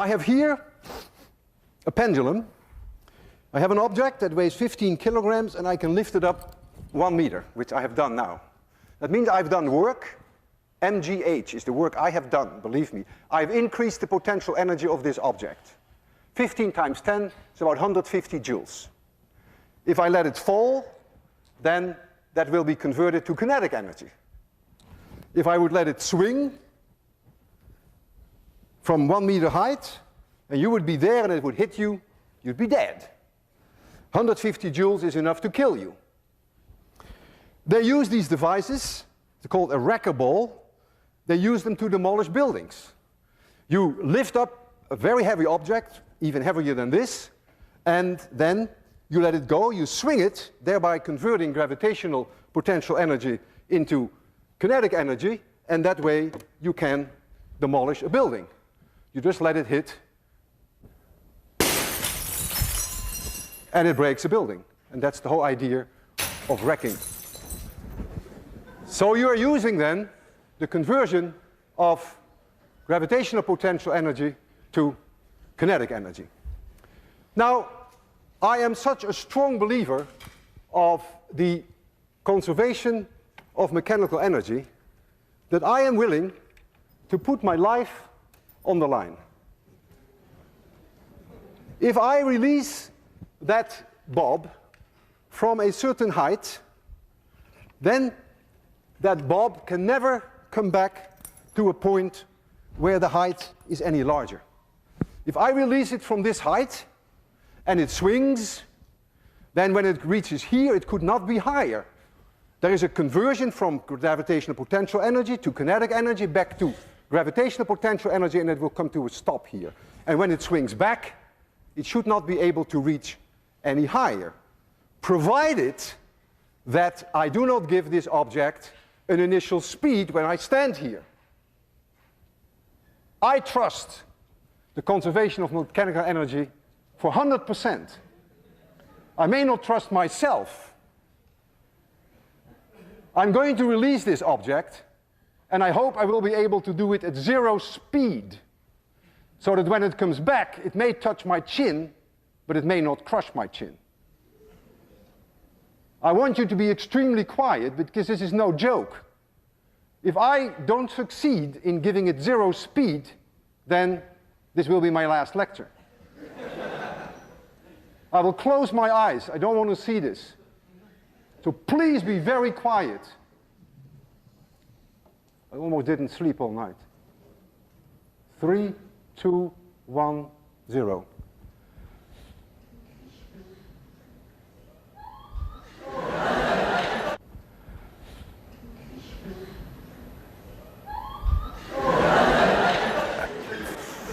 I have here a pendulum. I have an object that weighs 15 kilograms and I can lift it up 1 meter, which I have done now. That means I've done work. mgh is the work I have done, believe me. I've increased the potential energy of this object. 15 times 10 is about 150 joules. If I let it fall, then that will be converted to kinetic energy. If I would let it swing from 1 meter height, and you would be there and it would hit you, you'd be dead. 150 joules is enough to kill you. They use these devices, they're called a wrecker ball. They use them to demolish buildings. You lift up a very heavy object, even heavier than this, and then you let it go, you swing it, thereby converting gravitational potential energy into kinetic energy, and that way you can demolish a building. You just let it hit, and it breaks a building. And that's the whole idea of wrecking. So you are using then the conversion of gravitational potential energy to kinetic energy. Now, I am such a strong believer of the conservation of mechanical energy that I am willing to put my life on the line. If I release that bob from a certain height, then that bob can never come back to a point where the height is any larger. If I release it from this height and it swings, then when it reaches here, it could not be higher. There is a conversion from gravitational potential energy to kinetic energy back to gravitational potential energy, and it will come to a stop here. And when it swings back, it should not be able to reach any higher, provided that I do not give this object an initial speed when I stand here. I trust the conservation of mechanical energy for 100%. I may not trust myself. I'm going to release this object, and I hope I will be able to do it at 0 speed, so that when it comes back, it may touch my chin, but it may not crush my chin. I want you to be extremely quiet, because this is no joke. If I don't succeed in giving it 0 speed, then this will be my last lecture. I will close my eyes. I don't want to see this. So please be very quiet. I almost didn't sleep all night. 3, 2, 1, 0.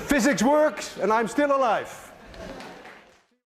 Physics works, and I'm still alive.